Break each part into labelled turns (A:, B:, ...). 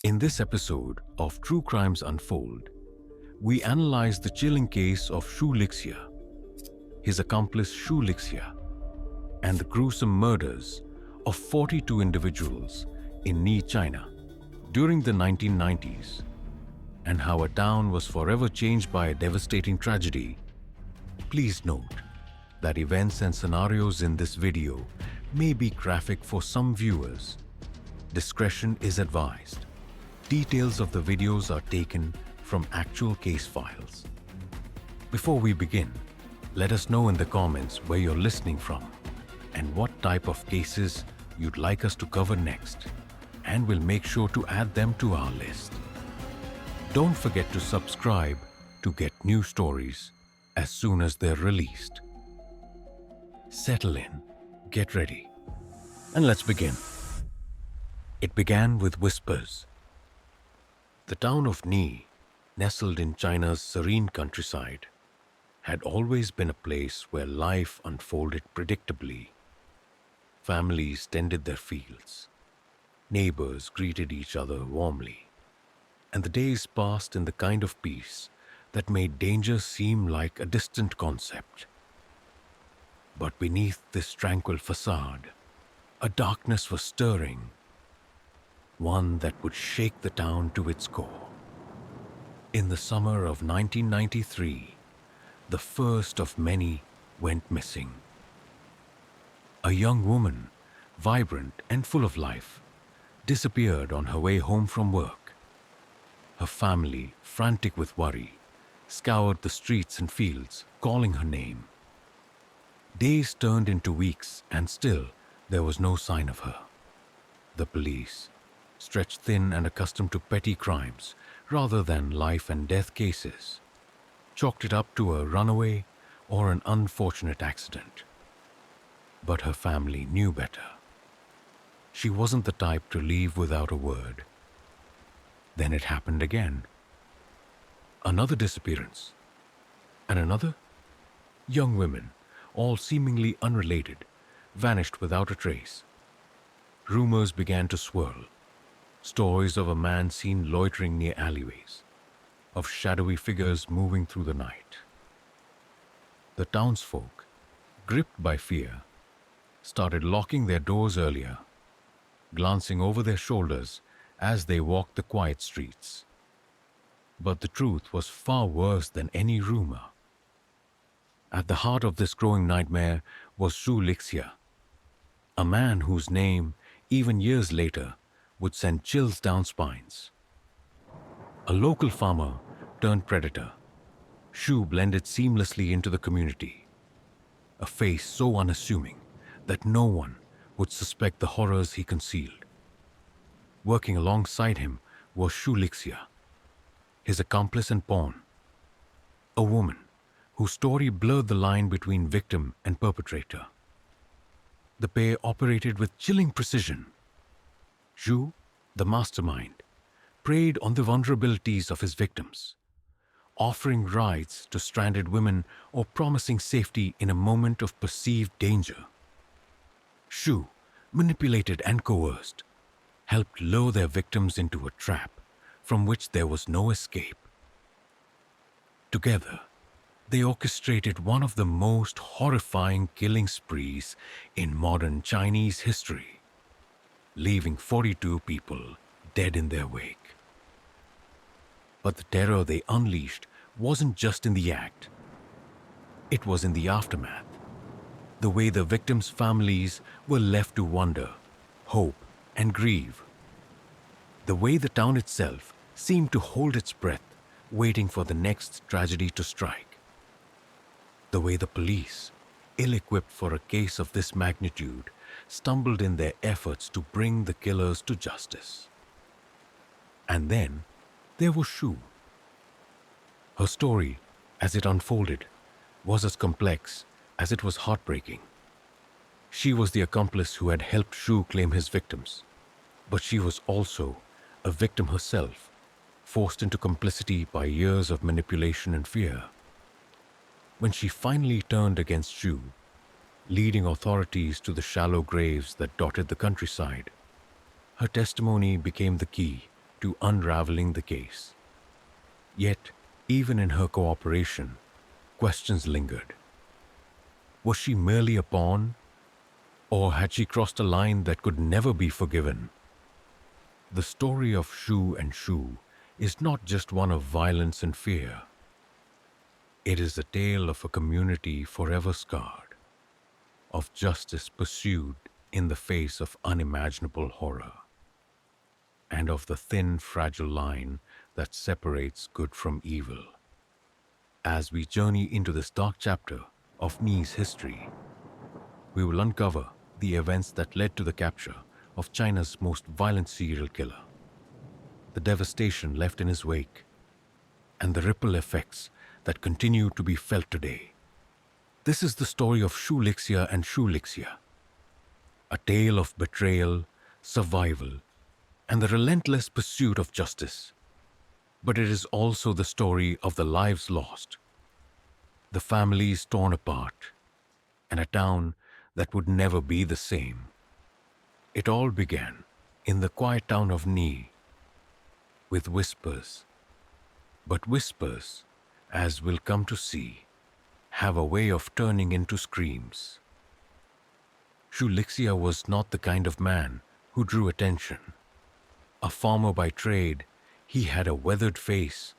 A: In this episode of True Crimes Unfold, we analyze the chilling case of Xu Lixia, his accomplice Shu Lixia, and the gruesome murders of 42 individuals in Ni, China during the 1990s, and how a town was forever changed by a devastating tragedy. Please note that events and scenarios in this video may be graphic for some viewers. Discretion is advised. Details of the videos are taken from actual case files. Before we begin, let us know in the comments where you're listening from and what type of cases you'd like us to cover next, and we'll make sure to add them to our list. Don't forget to subscribe to get new stories as soon as they're released. Settle in, get ready, and let's begin. It began with whispers. The town of Ni, nestled in China's serene countryside, had always been a place where life unfolded predictably. Families tended their fields, neighbors greeted each other warmly, and the days passed in the kind of peace that made danger seem like a distant concept. But beneath this tranquil facade, a darkness was stirring, one that would shake the town to its core. In the summer of 1993, the first of many went missing. A young woman, vibrant and full of life, disappeared on her way home from work. Her family, frantic with worry, scoured the streets and fields, calling her name. Days turned into weeks, and still there was no sign of her. The police, stretched thin and accustomed to petty crimes rather than life and death cases, chalked it up to a runaway or an unfortunate accident. But her family knew better. She wasn't the type to leave without a word. Then it happened again. Another disappearance. And another. Young women, all seemingly unrelated, vanished without a trace. Rumors began to swirl. Stories of a man seen loitering near alleyways, of shadowy figures moving through the night. The townsfolk, gripped by fear, started locking their doors earlier, glancing over their shoulders as they walked the quiet streets. But the truth was far worse than any rumor. At the heart of this growing nightmare was Xu Lixia, a man whose name, even years later, would send chills down spines. A local farmer turned predator, Xu blended seamlessly into the community, a face so unassuming that no one would suspect the horrors he concealed. Working alongside him was Xu Lixia, his accomplice and pawn, a woman whose story blurred the line between victim and perpetrator. The pair operated with chilling precision. Xu, the mastermind, preyed on the vulnerabilities of his victims, offering rides to stranded women or promising safety in a moment of perceived danger. Xu, manipulated and coerced, helped lure their victims into a trap from which there was no escape. Together, they orchestrated one of the most horrifying killing sprees in modern Chinese history, leaving 42 people dead in their wake. But the terror they unleashed wasn't just in the act. It was in the aftermath, the way the victims' families were left to wonder, hope, and grieve. The way the town itself seemed to hold its breath, waiting for the next tragedy to strike. The way the police, ill-equipped for a case of this magnitude, stumbled in their efforts to bring the killers to justice. And then there was Xu. Her story, as it unfolded, was as complex as it was heartbreaking. She was the accomplice who had helped Xu claim his victims, but she was also a victim herself, forced into complicity by years of manipulation and fear. When she finally turned against Xu, leading authorities to the shallow graves that dotted the countryside, her testimony became the key to unraveling the case. Yet, even in her cooperation, questions lingered. Was she merely a pawn, or had she crossed a line that could never be forgiven? The story of Xu and Shu is not just one of violence and fear. It is a tale of a community forever scarred, of justice pursued in the face of unimaginable horror, and of the thin, fragile line that separates good from evil. As we journey into this dark chapter of Ni's history, we will uncover the events that led to the capture of China's most violent serial killer, the devastation left in his wake, and the ripple effects that continue to be felt today. This is the story of Xu Lixia and Shu Lixia, a tale of betrayal, survival, and the relentless pursuit of justice. But it is also the story of the lives lost, the families torn apart, and a town that would never be the same. It all began in the quiet town of Ni, with whispers. But whispers, as we'll come to see, have a way of turning into screams. Xu Lixia was not the kind of man who drew attention. A farmer by trade, he had a weathered face,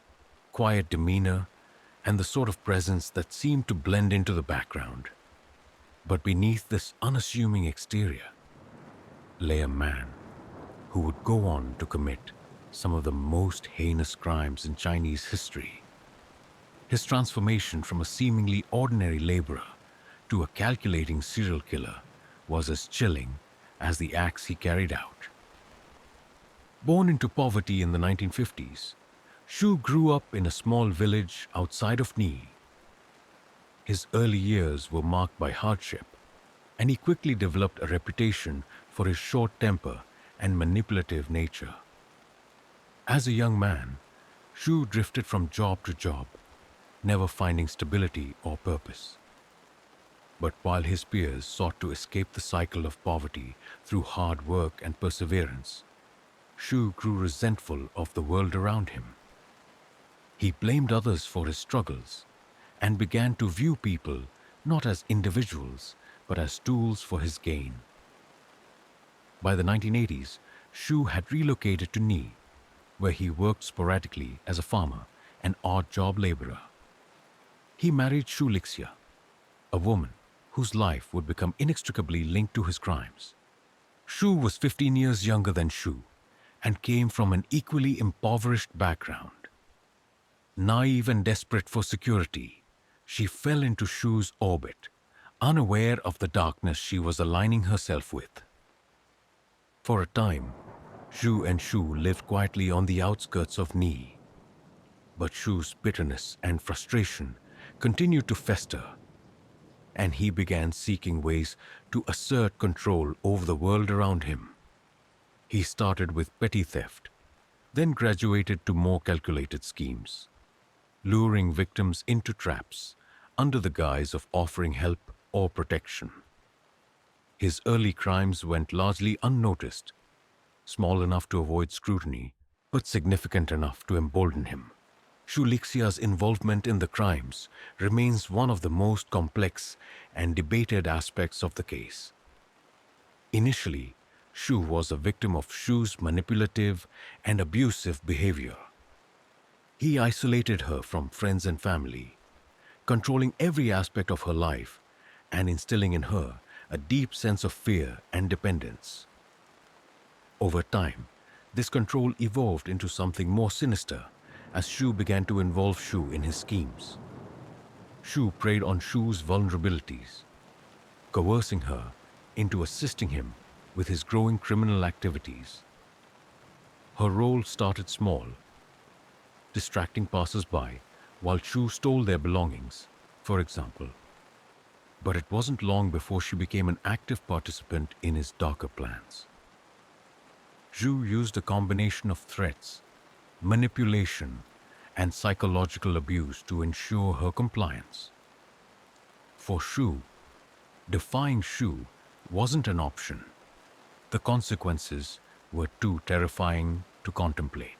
A: quiet demeanor, and the sort of presence that seemed to blend into the background. But beneath this unassuming exterior lay a man who would go on to commit some of the most heinous crimes in Chinese history. His transformation from a seemingly ordinary laborer to a calculating serial killer was as chilling as the acts he carried out. Born into poverty in the 1950s, Xu grew up in a small village outside of Ni. His early years were marked by hardship, and he quickly developed a reputation for his short temper and manipulative nature. As a young man, Xu drifted from job to job, never finding stability or purpose. But while his peers sought to escape the cycle of poverty through hard work and perseverance, Xu grew resentful of the world around him. He blamed others for his struggles and began to view people not as individuals but as tools for his gain. By the 1980s, Xu had relocated to Ni, where he worked sporadically as a farmer and odd job laborer. He married Xu Lixia, a woman whose life would become inextricably linked to his crimes. Xu was 15 years younger than Xu and came from an equally impoverished background. Naive and desperate for security, she fell into Xu's orbit, unaware of the darkness she was aligning herself with. For a time, Xu and Xu lived quietly on the outskirts of Ni. But Xu's bitterness and frustration continued to fester, and he began seeking ways to assert control over the world around him. He started with petty theft, then graduated to more calculated schemes, luring victims into traps under the guise of offering help or protection. His early crimes went largely unnoticed, small enough to avoid scrutiny, but significant enough to embolden him. Xu Lixia's involvement in the crimes remains one of the most complex and debated aspects of the case. Initially, Xu was a victim of Xu's manipulative and abusive behavior. He isolated her from friends and family, controlling every aspect of her life and instilling in her a deep sense of fear and dependence. Over time, this control evolved into something more sinister as Xu began to involve Xu in his schemes. Xu preyed on Xu's vulnerabilities, coercing her into assisting him with his growing criminal activities. Her role started small, distracting passers-by while Xu stole their belongings, for example. But it wasn't long before she became an active participant in his darker plans. Xu used a combination of threats, manipulation, and psychological abuse to ensure her compliance. For Xu, defying Xu wasn't an option. The consequences were too terrifying to contemplate.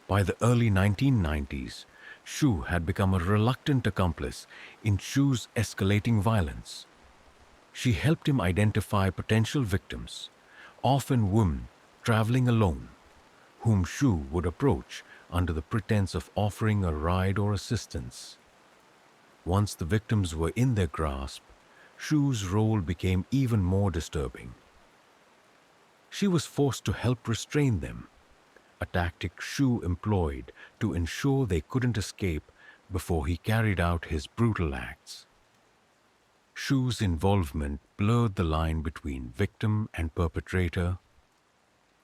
A: By the early 1990s, Shu had become a reluctant accomplice in Shu's escalating violence. She helped him identify potential victims, often women traveling alone, whom Shu would approach under the pretense of offering a ride or assistance. Once the victims were in their grasp, Shu's role became even more disturbing. She was forced to help restrain them, a tactic Shu employed to ensure they couldn't escape before he carried out his brutal acts. Shu's involvement blurred the line between victim and perpetrator,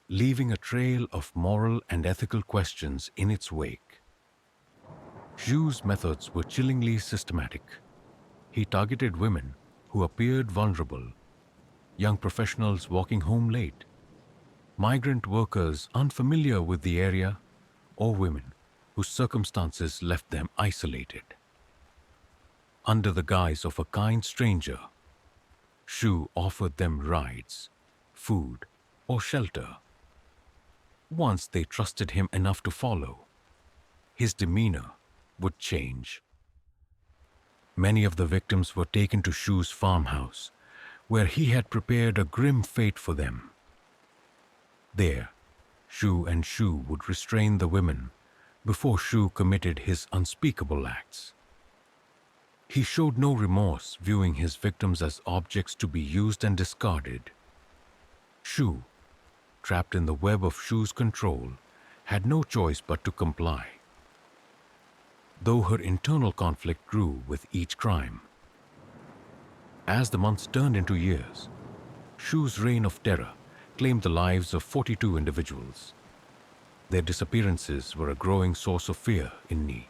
A: leaving a trail of moral and ethical questions in its wake. Shu's methods were chillingly systematic. He targeted women who appeared vulnerable, young professionals walking home late, migrant workers unfamiliar with the area, or women whose circumstances left them isolated. Under the guise of a kind stranger, Shu offered them rides, food, or shelter. Once they trusted him enough to follow, his demeanor would change. Many of the victims were taken to Shu's farmhouse, where he had prepared a grim fate for them. There, Shu would restrain the women before Shu committed his unspeakable acts. He showed no remorse, viewing his victims as objects to be used and discarded. Shu, trapped in the web of Shu's control, had no choice but to comply. Though her internal conflict grew with each crime. As the months turned into years, Shu's reign of terror claimed the lives of 42 individuals. Their disappearances were a growing source of fear in Ni.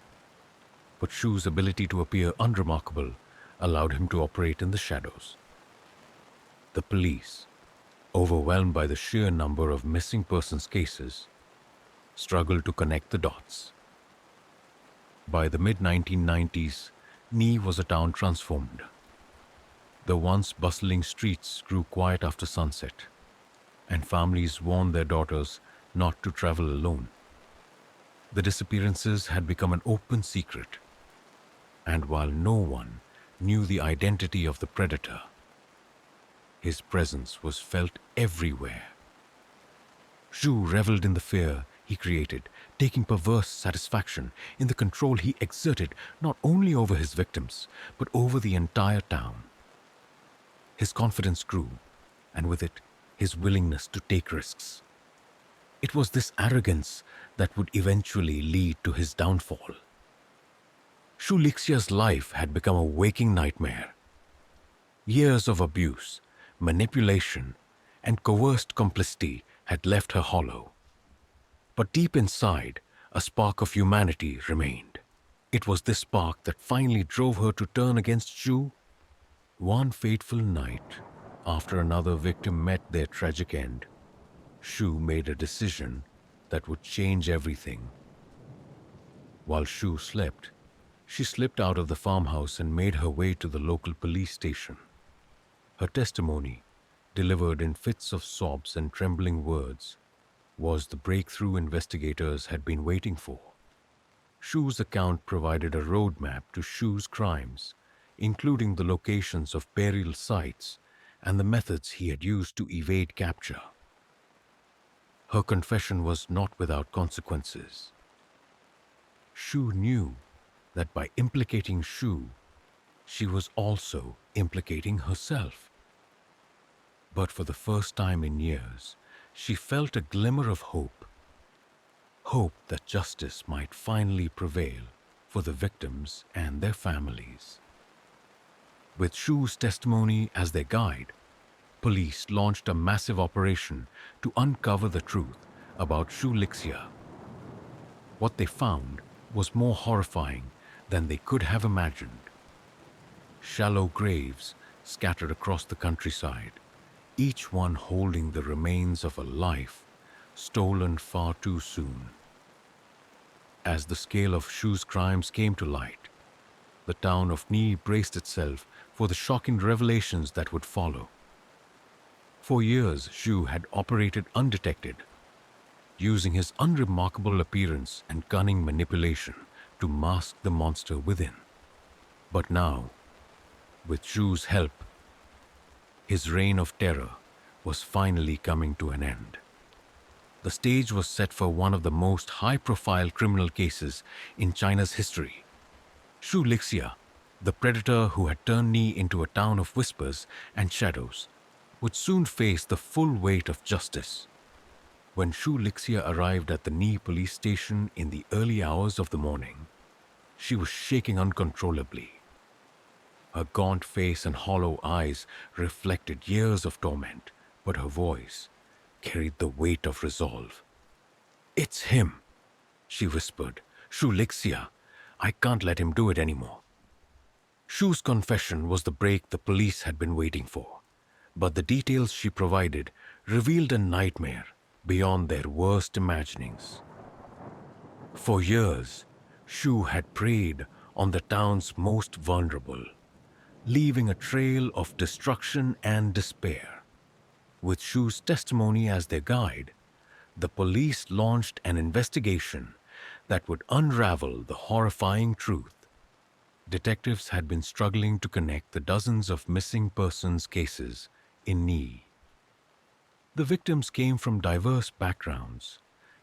A: But Shu's ability to appear unremarkable allowed him to operate in the shadows. The police, overwhelmed by the sheer number of missing persons cases, struggled to connect the dots. By the mid-1990s, Ni was a town transformed. The once bustling streets grew quiet after sunset, and families warned their daughters not to travel alone. The disappearances had become an open secret, and while no one knew the identity of the predator, his presence was felt everywhere. Shu reveled in the fear he created, taking perverse satisfaction in the control he exerted not only over his victims, but over the entire town. His confidence grew, and with it, his willingness to take risks. It was this arrogance that would eventually lead to his downfall. Shu Lixia's life had become a waking nightmare. Years of abuse, manipulation, and coerced complicity had left her hollow. But deep inside, a spark of humanity remained. It was this spark that finally drove her to turn against Shu. One fateful night, after another victim met their tragic end, Shu made a decision that would change everything. While Shu slept, she slipped out of the farmhouse and made her way to the local police station. Her testimony, delivered in fits of sobs and trembling words, was the breakthrough investigators had been waiting for. Shu's account provided a roadmap to Shu's crimes, including the locations of burial sites and the methods he had used to evade capture. Her confession was not without consequences. Shu knew that by implicating Shu, she was also implicating herself. But for the first time in years, she felt a glimmer of hope. Hope that justice might finally prevail for the victims and their families. With Shu's testimony as their guide, police launched a massive operation to uncover the truth about Xu Lixia. What they found was more horrifying than they could have imagined. Shallow graves scattered across the countryside, each one holding the remains of a life stolen far too soon. As the scale of Shu's crimes came to light, the town of Ni braced itself for the shocking revelations that would follow. For years, Shu had operated undetected. using his unremarkable appearance and cunning manipulation to mask the monster within. But now, with Shu's help, his reign of terror was finally coming to an end. The stage was set for one of the most high-profile criminal cases in China's history. Xu Lixia, the predator who had turned Ni into a town of whispers and shadows, would soon face the full weight of justice. When Xu Lixia arrived at the Ni police station in the early hours of the morning, she was shaking uncontrollably. Her gaunt face and hollow eyes reflected years of torment, but her voice carried the weight of resolve. "It's him," she whispered. "Xu Lixia. I can't let him do it anymore." Shu's confession was the break the police had been waiting for, but the details she provided revealed a nightmare beyond their worst imaginings. For years, Shu had preyed on the town's most vulnerable, leaving a trail of destruction and despair. With Shu's testimony as their guide, the police launched an investigation that would unravel the horrifying truth. Detectives had been struggling to connect the dozens of missing persons cases in Ni. The victims came from diverse backgrounds: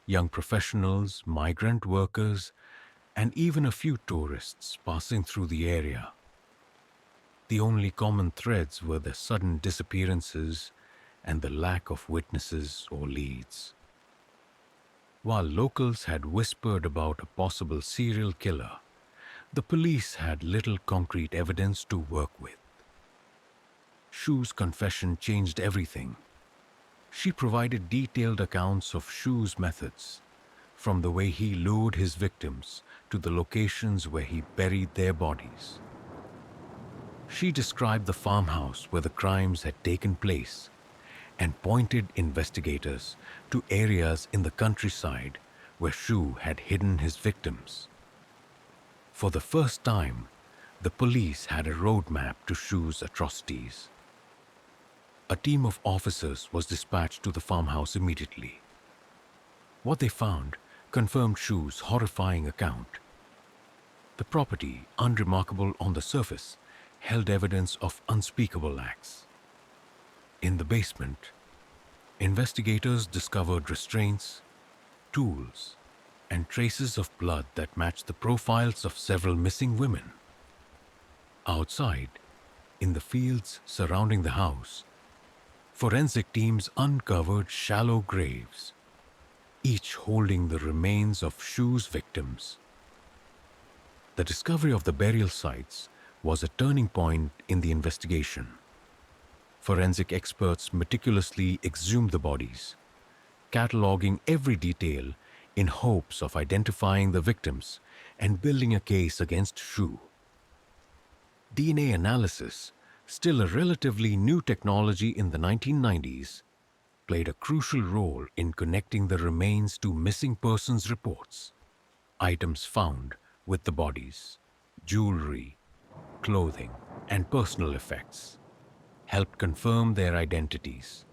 A: young professionals, migrant workers, and even a few tourists passing through the area. The only common threads were their sudden disappearances and the lack of witnesses or leads. While locals had whispered about a possible serial killer, the police had little concrete evidence to work with. Shu's confession changed everything. She provided detailed accounts of Shu's methods, from the way he lured his victims to the locations where he buried their bodies. She described the farmhouse where the crimes had taken place and pointed investigators to areas in the countryside where Shu had hidden his victims. For the first time, the police had a roadmap to Shu's atrocities. A team of officers was dispatched to the farmhouse immediately. What they found confirmed Shu's horrifying account. The property, unremarkable on the surface, held evidence of unspeakable acts. In the basement, investigators discovered restraints, tools, and traces of blood that matched the profiles of several missing women. Outside, in the fields surrounding the house, forensic teams uncovered shallow graves, each holding the remains of Shu's victims. The discovery of the burial sites was a turning point in the investigation. Forensic experts meticulously exhumed the bodies, cataloging every detail in hopes of identifying the victims and building a case against Shu. DNA analysis, still a relatively new technology in the 1990s, played a crucial role in connecting the remains to missing persons reports. Items found with the bodies, jewelry, clothing, and personal effects helped confirm their identities.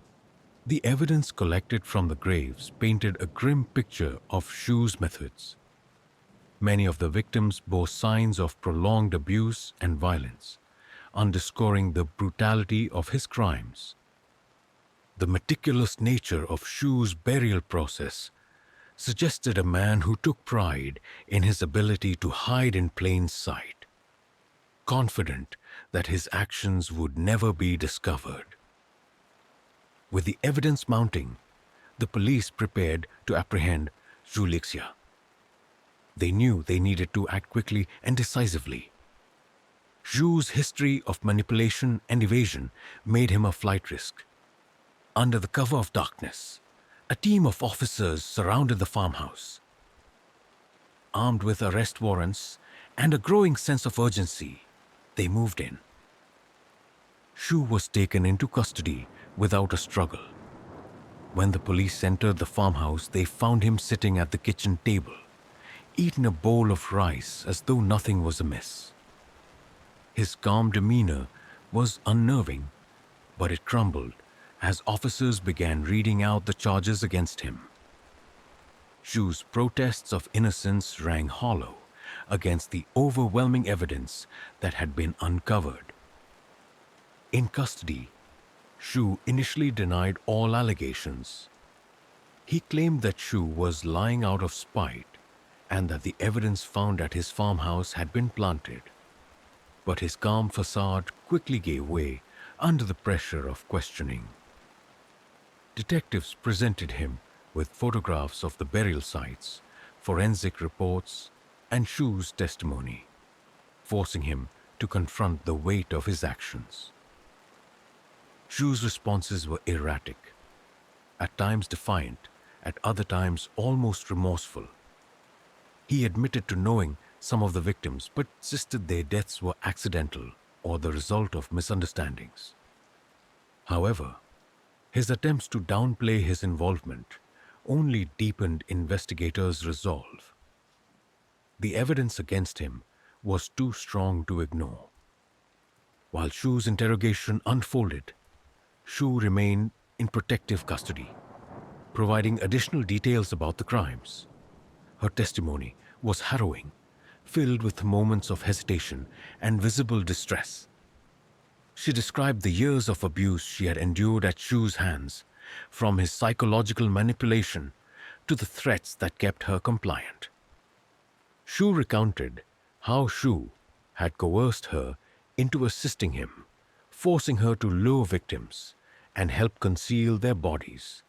A: The evidence collected from the graves painted a grim picture of Shu's methods. Many of the victims bore signs of prolonged abuse and violence, underscoring the brutality of his crimes. The meticulous nature of Shu's burial process suggested a man who took pride in his ability to hide in plain sight, confident that his actions would never be discovered. With the evidence mounting, the police prepared to apprehend Xu Lixia. They knew they needed to act quickly and decisively. Xu's history of manipulation and evasion made him a flight risk. Under the cover of darkness, a team of officers surrounded the farmhouse. Armed with arrest warrants and a growing sense of urgency, they moved in. Shu was taken into custody without a struggle. When the police entered the farmhouse, they found him sitting at the kitchen table, eating a bowl of rice as though nothing was amiss. His calm demeanor was unnerving, but it crumbled as officers began reading out the charges against him. Shu's protests of innocence rang hollow against the overwhelming evidence that had been uncovered. In custody, Shu initially denied all allegations. He claimed that Shu was lying out of spite and that the evidence found at his farmhouse had been planted. But his calm facade quickly gave way under the pressure of questioning. Detectives presented him with photographs of the burial sites, forensic reports, and Shu's testimony, forcing him to confront the weight of his actions. Shu's responses were erratic, at times defiant, at other times almost remorseful. He admitted to knowing some of the victims, but insisted their deaths were accidental or the result of misunderstandings. However, his attempts to downplay his involvement only deepened investigators' resolve. The evidence against him was too strong to ignore. While Shu's interrogation unfolded, Shu remained in protective custody, providing additional details about the crimes. Her testimony was harrowing, filled with moments of hesitation and visible distress. She described the years of abuse she had endured at Shu's hands, from his psychological manipulation to the threats that kept her compliant. Shu recounted how Shu had coerced her into assisting him, forcing her to lure victims and help conceal their bodies.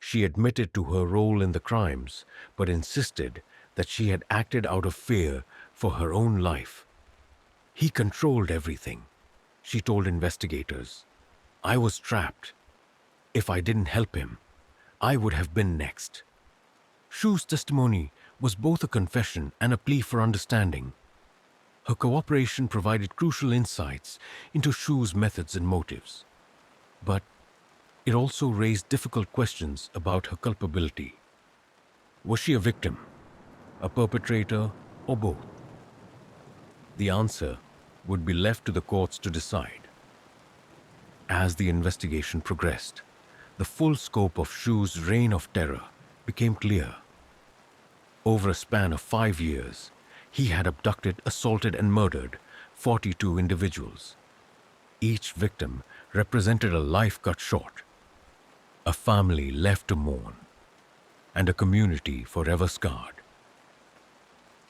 A: She admitted to her role in the crimes, but insisted that she had acted out of fear for her own life. He controlled everything, she told investigators. I was trapped. If I didn't help him, I would have been next. Shu's testimony was both a confession and a plea for understanding. Her cooperation provided crucial insights into Shu's methods and motives. But it also raised difficult questions about her culpability. Was she a victim, a perpetrator, or both? The answer would be left to the courts to decide. As the investigation progressed, the full scope of Shu's reign of terror became clear. Over a span of 5 years, he had abducted, assaulted, and murdered 42 individuals. Each victim represented a life cut short, a family left to mourn, and a community forever scarred.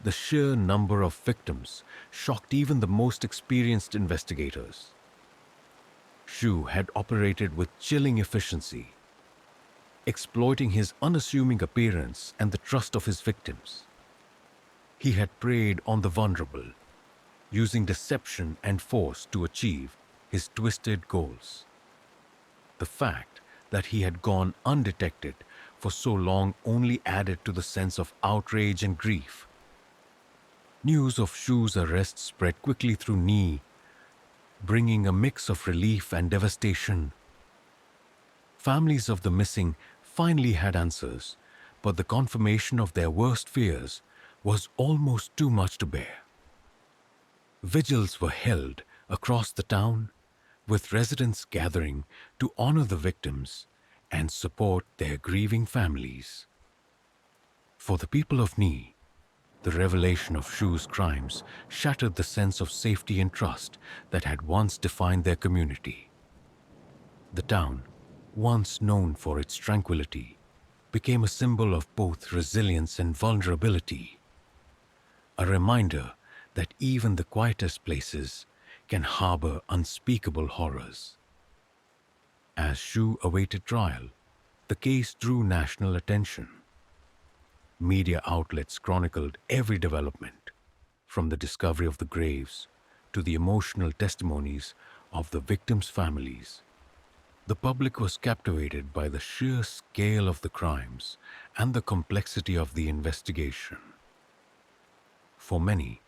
A: The sheer number of victims shocked even the most experienced investigators. Shu had operated with chilling efficiency, exploiting his unassuming appearance and the trust of his victims. He had preyed on the vulnerable, using deception and force to achieve his twisted goals. The fact that he had gone undetected for so long only added to the sense of outrage and grief. News of Shu's arrest spread quickly through Ni, bringing a mix of relief and devastation. Families of the missing finally had answers, but the confirmation of their worst fears was almost too much to bear. Vigils were held across the town, with residents gathering to honor the victims and support their grieving families. For the people of Ni, the revelation of Shu's crimes shattered the sense of safety and trust that had once defined their community. The town, once known for its tranquility, became a symbol of both resilience and vulnerability. A reminder that even the quietest places can harbor unspeakable horrors. As Shu awaited trial, the case drew national attention. Media outlets chronicled every development, from the discovery of the graves to the emotional testimonies of the victims' families. The public was captivated by the sheer scale of the crimes and the complexity of the investigation. For many,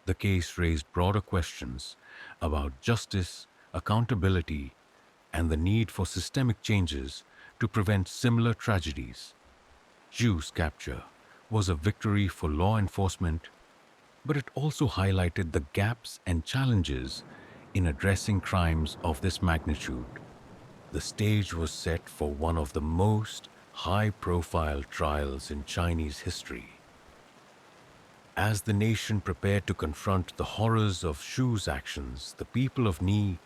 A: the case raised broader questions about justice, accountability, and the need for systemic changes to prevent similar tragedies. Shu's capture was a victory for law enforcement, but it also highlighted the gaps and challenges in addressing crimes of this magnitude. The stage was set for one of the most high-profile trials in Chinese history. As the nation prepared to confront the horrors of Shu's actions, the people of Ni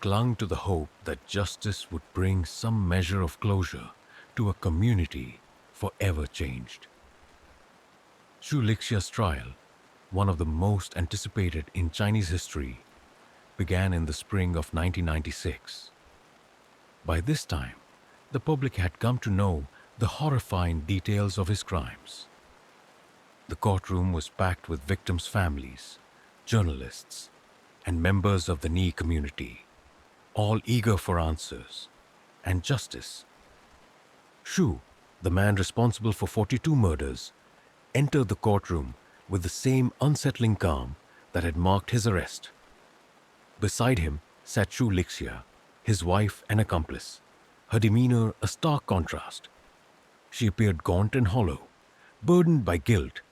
A: clung to the hope that justice would bring some measure of closure to a community forever changed. Xu Lixia's trial, one of the most anticipated in Chinese history, began in the spring of 1996. By this time, the public had come to know the horrifying details of his crimes. The courtroom was packed with victims' families, journalists, and members of the Ni community, all eager for answers and justice. Shu, the man responsible for 42 murders, entered the courtroom with the same unsettling calm that had marked his arrest. Beside him sat Xu Lixia, his wife and accomplice, her demeanor a stark contrast. She appeared gaunt and hollow, burdened by guilt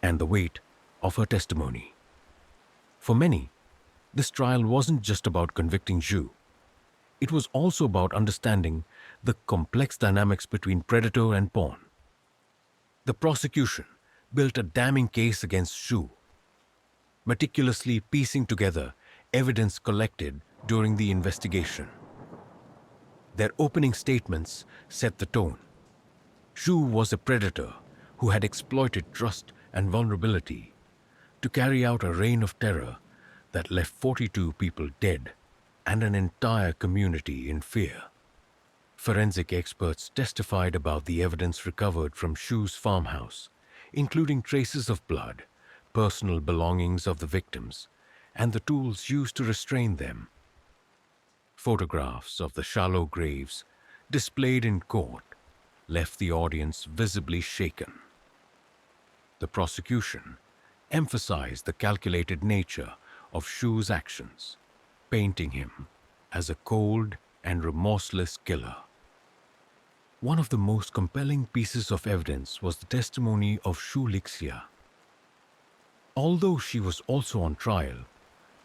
A: and the weight of her testimony. For many, this trial wasn't just about convicting Xu. It was also about understanding the complex dynamics between predator and pawn. The prosecution built a damning case against Xu, meticulously piecing together evidence collected during the investigation. Their opening statements set the tone. Xu was a predator who had exploited trust and vulnerability to carry out a reign of terror that left 42 people dead and an entire community in fear. Forensic experts testified about the evidence recovered from Shu's farmhouse, including traces of blood, personal belongings of the victims, and the tools used to restrain them. Photographs of the shallow graves displayed in court left the audience visibly shaken. The prosecution emphasized the calculated nature of Shu's actions, painting him as a cold and remorseless killer. One of the most compelling pieces of evidence was the testimony of Xu Lixia. Although she was also on trial,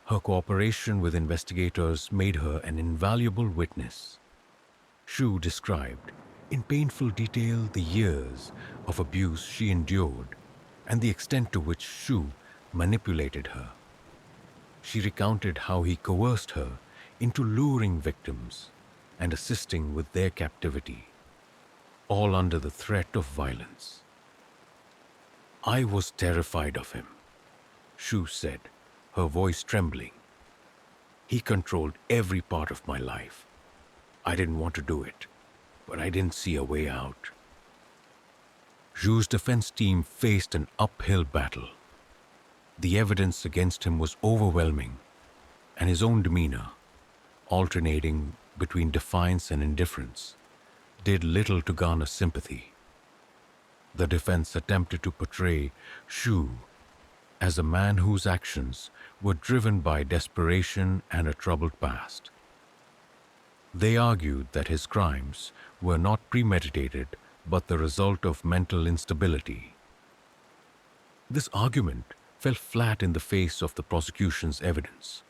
A: her cooperation with investigators made her an invaluable witness. Xu described in painful detail the years of abuse she endured and the extent to which Xu manipulated her. She recounted how he coerced her into luring victims and assisting with their captivity, all under the threat of violence. "I was terrified of him," Xu said, her voice trembling. "He controlled every part of my life. I didn't want to do it, but I didn't see a way out." Xu's defense team faced an uphill battle. The evidence against him was overwhelming, and his own demeanor, alternating between defiance and indifference, did little to garner sympathy. The defense attempted to portray Xu as a man whose actions were driven by desperation and a troubled past. They argued that his crimes were not premeditated but the result of mental instability. This argument fell flat in the face of the prosecution's evidence.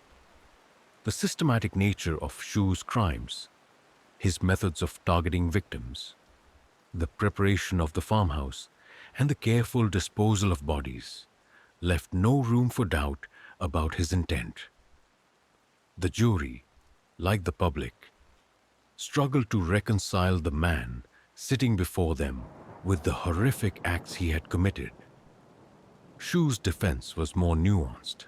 A: The systematic nature of Xu's crimes, his methods of targeting victims, the preparation of the farmhouse, and the careful disposal of bodies left no room for doubt about his intent. The jury, like the public, struggled to reconcile the man sitting before them with the horrific acts he had committed. Xu's defense was more nuanced.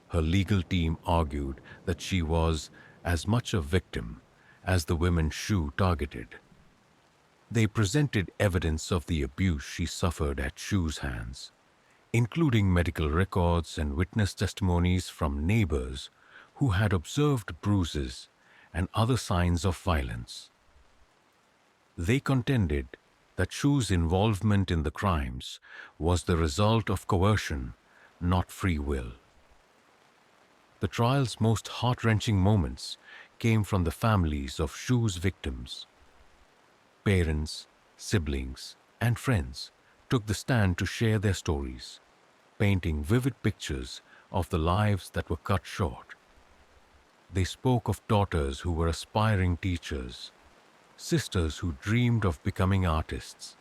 A: Her legal team argued that she was as much a victim as the women Xu targeted. They presented evidence of the abuse she suffered at Xu's hands, including medical records and witness testimonies from neighbors who had observed bruises and other signs of violence. They contended that Xu's involvement in the crimes was the result of coercion, not free will. The trial's most heart-wrenching moments came from the families of Xu's victims. Parents, siblings, and friends took the stand to share their stories, painting vivid pictures of the lives that were cut short. They spoke of daughters who were aspiring teachers, sisters who dreamed of becoming artists,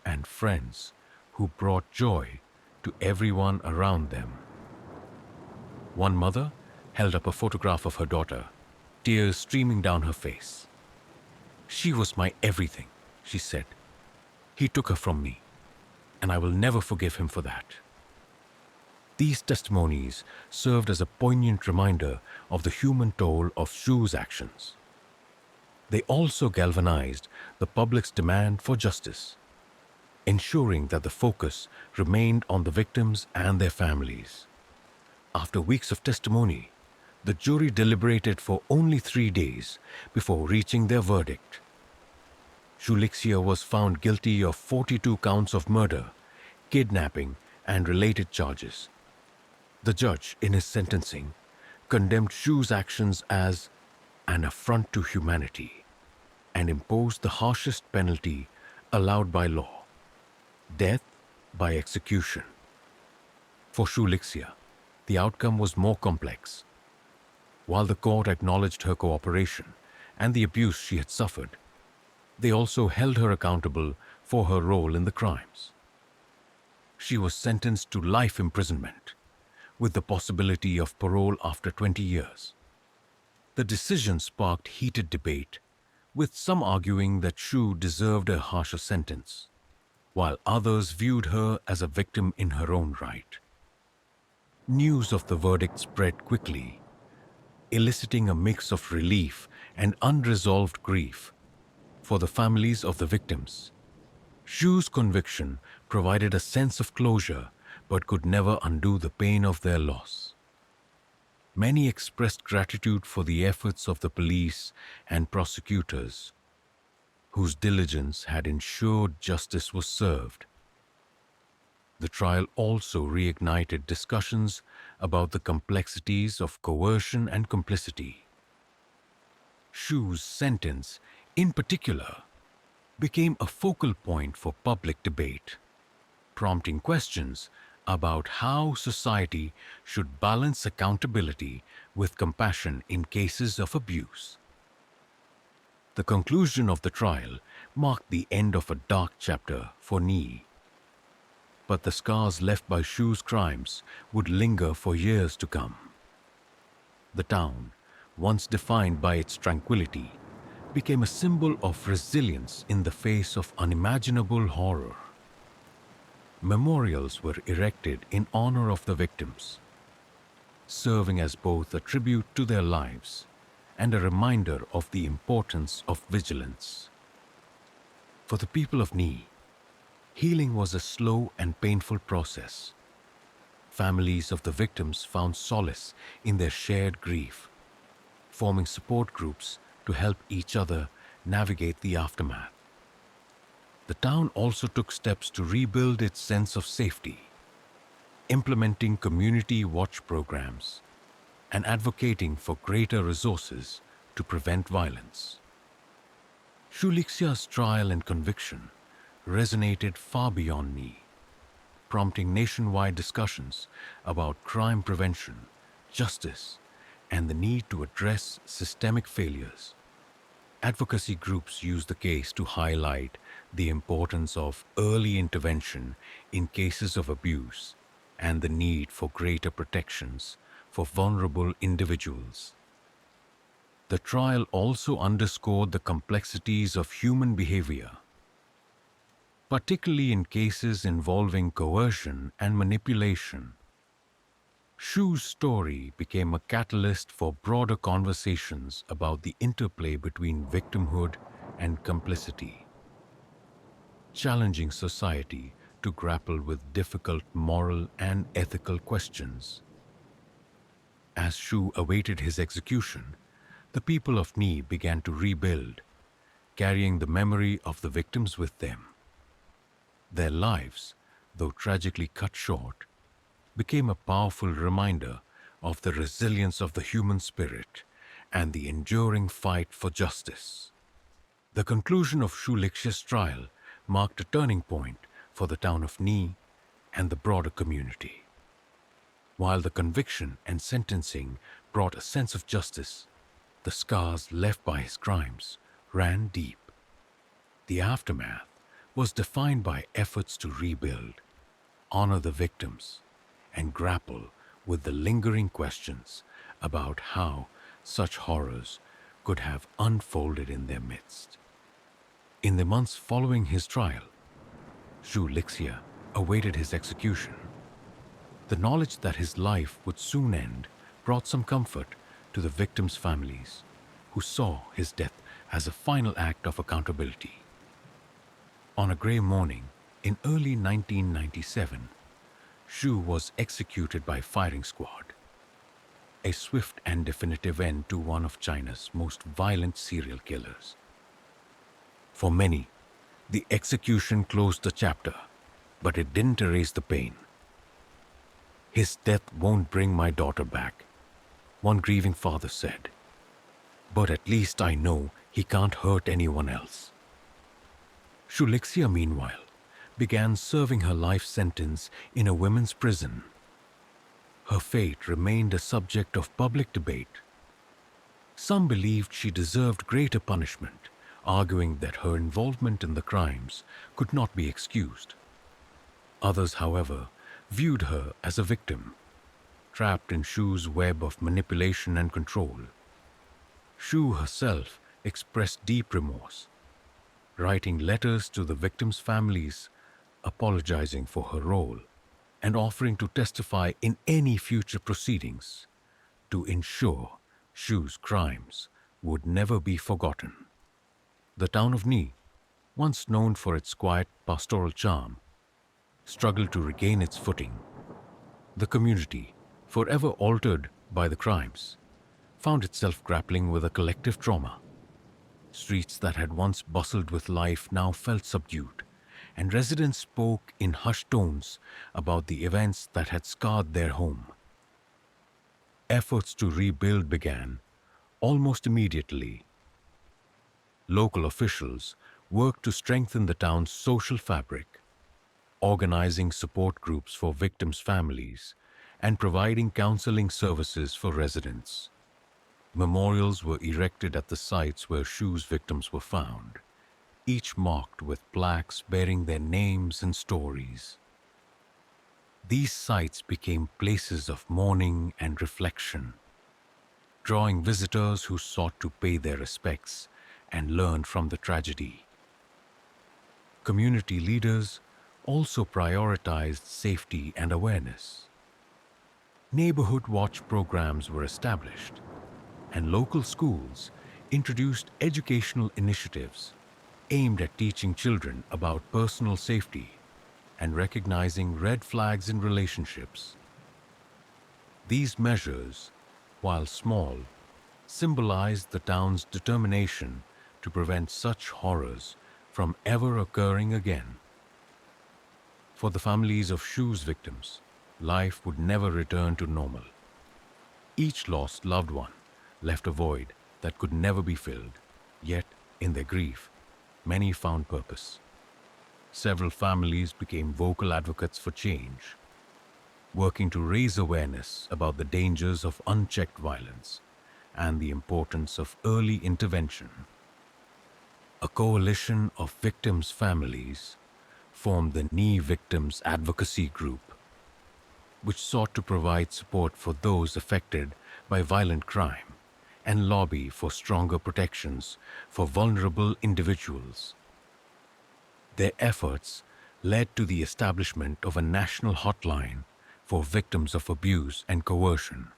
A: and friends who brought joy to everyone around them. One mother held up a photograph of her daughter, tears streaming down her face. "She was my everything," she said. "He took her from me, and I will never forgive him for that." These testimonies served as a poignant reminder of the human toll of Shu's actions. They also galvanized the public's demand for justice, ensuring that the focus remained on the victims and their families. After weeks of testimony, the jury deliberated for only 3 days before reaching their verdict. Xu Lixia was found guilty of 42 counts of murder, kidnapping, and related charges. The judge, in his sentencing, condemned Shu's actions as an affront to humanity and imposed the harshest penalty allowed by law: death by execution. For Xu Lixia, the outcome was more complex. While the court acknowledged her cooperation and the abuse she had suffered, they also held her accountable for her role in the crimes. She was sentenced to life imprisonment, with the possibility of parole after 20 years. The decision sparked heated debate, with some arguing that Xu deserved a harsher sentence, while others viewed her as a victim in her own right. News of the verdict spread quickly, eliciting a mix of relief and unresolved grief for the families of the victims. Shu's conviction provided a sense of closure but could never undo the pain of their loss. Many expressed gratitude for the efforts of the police and prosecutors, whose diligence had ensured justice was served. The trial also reignited discussions about the complexities of coercion and complicity. Shu's sentence, in particular, became a focal point for public debate, prompting questions about how society should balance accountability with compassion in cases of abuse. The conclusion of the trial marked the end of a dark chapter for Ni. But the scars left by Shu's crimes would linger for years to come. The town, once defined by its tranquility, became a symbol of resilience in the face of unimaginable horror. Memorials were erected in honor of the victims, serving as both a tribute to their lives and a reminder of the importance of vigilance. For the people of Ni, healing was a slow and painful process. Families of the victims found solace in their shared grief, forming support groups to help each other navigate the aftermath. The town also took steps to rebuild its sense of safety, implementing community watch programs and advocating for greater resources to prevent violence. Xu Lixia's trial and conviction resonated far beyond Ni, prompting nationwide discussions about crime prevention, justice, and the need to address systemic failures. Advocacy groups used the case to highlight the importance of early intervention in cases of abuse and the need for greater protections for vulnerable individuals. The trial also underscored the complexities of human behavior, particularly in cases involving coercion and manipulation. Shu's story became a catalyst for broader conversations about the interplay between victimhood and complicity, challenging society to grapple with difficult moral and ethical questions. As Shu awaited his execution, the people of Ni began to rebuild, carrying the memory of the victims with them. Their lives, though tragically cut short, became a powerful reminder of the resilience of the human spirit and the enduring fight for justice. The conclusion of Xu Lixia's trial marked a turning point for the town of Ni and the broader community. While the conviction and sentencing brought a sense of justice, the scars left by his crimes ran deep. The aftermath was defined by efforts to rebuild, honor the victims, and grapple with the lingering questions about how such horrors could have unfolded in their midst. In the months following his trial, Xu Lixia awaited his execution. The knowledge that his life would soon end brought some comfort to the victims' families, who saw his death as a final act of accountability. On a gray morning in early 1997, Xu was executed by firing squad, a swift and definitive end to one of China's most violent serial killers. For many, the execution closed the chapter, but it didn't erase the pain. "His death won't bring my daughter back," one grieving father said. "But at least I know he can't hurt anyone else." Shu Lixia, meanwhile, began serving her life sentence in a women's prison. Her fate remained a subject of public debate. Some believed she deserved greater punishment, arguing that her involvement in the crimes could not be excused. Others, however, viewed her as a victim, trapped in Shu's web of manipulation and control. Shu herself expressed deep remorse, writing letters to the victims' families, apologizing for her role, and offering to testify in any future proceedings to ensure Shu's crimes would never be forgotten. The town of Ni, once known for its quiet pastoral charm, struggled to regain its footing. The community, forever altered by the crimes, found itself grappling with a collective trauma. Streets that had once bustled with life now felt subdued, and residents spoke in hushed tones about the events that had scarred their home. Efforts to rebuild began almost immediately. Local officials worked to strengthen the town's social fabric, organizing support groups for victims' families and providing counseling services for residents. Memorials were erected at the sites where Shu's victims were found, each marked with plaques bearing their names and stories. These sites became places of mourning and reflection, drawing visitors who sought to pay their respects and learn from the tragedy. Community leaders also prioritized safety and awareness. Neighborhood watch programs were established, and local schools introduced educational initiatives aimed at teaching children about personal safety and recognizing red flags in relationships. These measures, while small, symbolized the town's determination to prevent such horrors from ever occurring again. For the families of Shu's victims, life would never return to normal. Each lost loved one left a void that could never be filled, yet, in their grief, many found purpose. Several families became vocal advocates for change, working to raise awareness about the dangers of unchecked violence and the importance of early intervention. A coalition of victims' families formed the Ni Victims Advocacy Group, which sought to provide support for those affected by violent crime and lobby for stronger protections for vulnerable individuals. Their efforts led to the establishment of a national hotline for victims of abuse and coercion,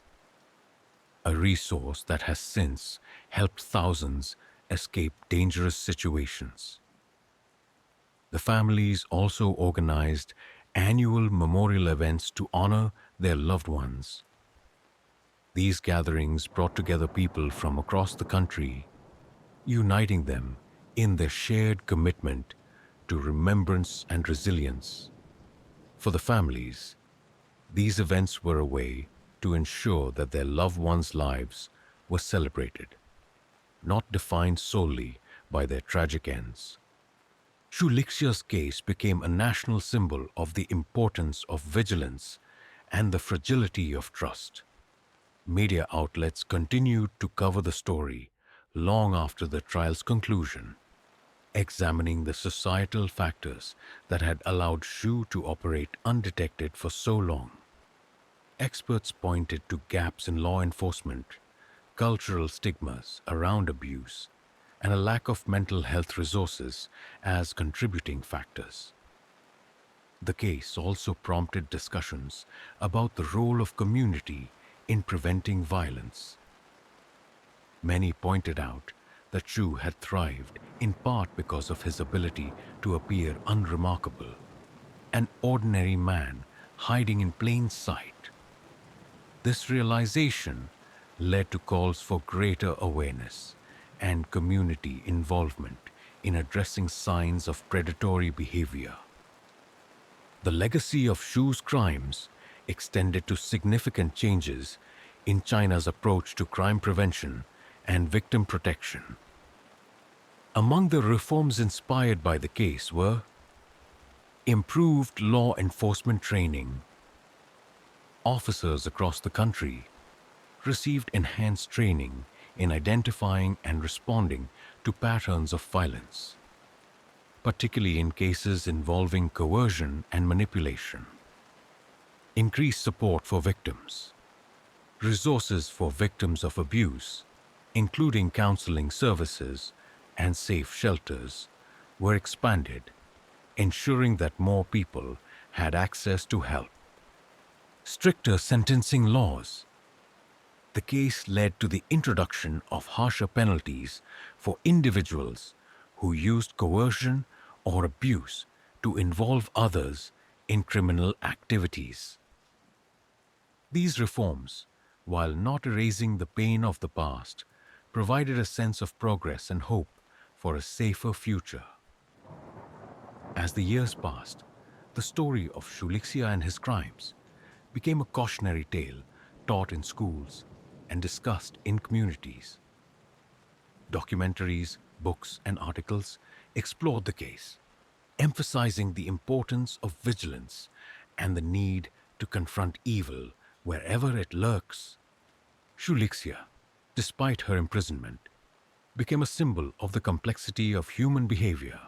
A: a resource that has since helped thousands escape dangerous situations. The families also organized annual memorial events to honor their loved ones. These gatherings brought together people from across the country, uniting them in their shared commitment to remembrance and resilience. For the families, these events were a way to ensure that their loved ones' lives were celebrated, not defined solely by their tragic ends. Shu Lixia's case became a national symbol of the importance of vigilance and the fragility of trust. Media outlets continued to cover the story long after the trial's conclusion, examining the societal factors that had allowed Shu to operate undetected for so long. Experts pointed to gaps in law enforcement, cultural stigmas around abuse, and a lack of mental health resources as contributing factors. The case also prompted discussions about the role of community in preventing violence. Many pointed out that Shu had thrived in part because of his ability to appear unremarkable, an ordinary man hiding in plain sight. This realization led to calls for greater awareness and community involvement in addressing signs of predatory behavior. The legacy of Shu's crimes extended to significant changes in China's approach to crime prevention and victim protection. Among the reforms inspired by the case were improved law enforcement training. Officers across the country received enhanced training in identifying and responding to patterns of violence, particularly in cases involving coercion and manipulation. Increased support for victims. Resources for victims of abuse, including counseling services and safe shelters, were expanded, ensuring that more people had access to help. Stricter sentencing laws. The case led to the introduction of harsher penalties for individuals who used coercion or abuse to involve others in criminal activities. These reforms, while not erasing the pain of the past, provided a sense of progress and hope for a safer future. As the years passed, the story of Xu Lixia and his crimes became a cautionary tale taught in schools and discussed in communities. Documentaries, books, and articles explored the case, emphasizing the importance of vigilance and the need to confront evil wherever it lurks. Xu Lixia, despite her imprisonment, became a symbol of the complexity of human behavior.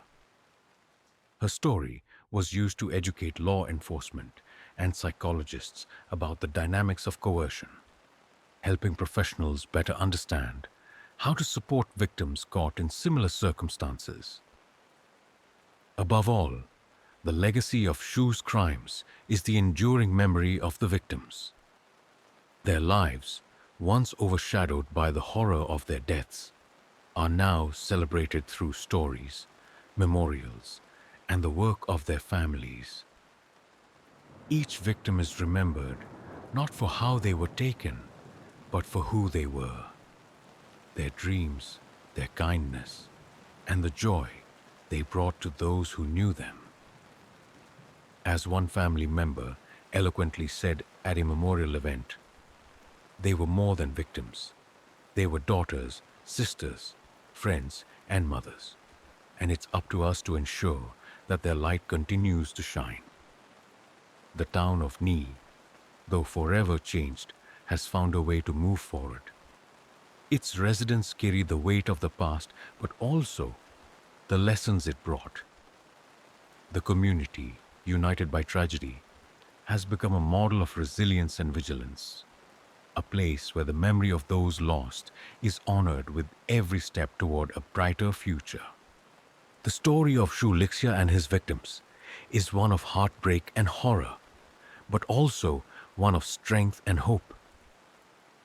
A: Her story was used to educate law enforcement and psychologists about the dynamics of coercion, helping professionals better understand how to support victims caught in similar circumstances. Above all, the legacy of Shu's crimes is the enduring memory of the victims. Their lives, once overshadowed by the horror of their deaths, are now celebrated through stories, memorials, and the work of their families. Each victim is remembered not for how they were taken, but for who they were, their dreams, their kindness, and the joy they brought to those who knew them. As one family member eloquently said at a memorial event, they were more than victims. They were daughters, sisters, friends, and mothers, and it's up to us to ensure that their light continues to shine. The town of Ni, though forever changed, has found a way to move forward. Its residents carry the weight of the past, but also the lessons it brought. The community, united by tragedy, has become a model of resilience and vigilance, a place where the memory of those lost is honored with every step toward a brighter future. The story of Xu Lixia and his victims is one of heartbreak and horror, but also one of strength and hope.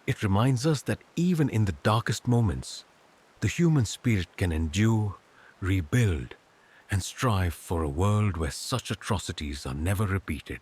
A: It reminds us that even in the darkest moments, the human spirit can endure, rebuild, and strive for a world where such atrocities are never repeated.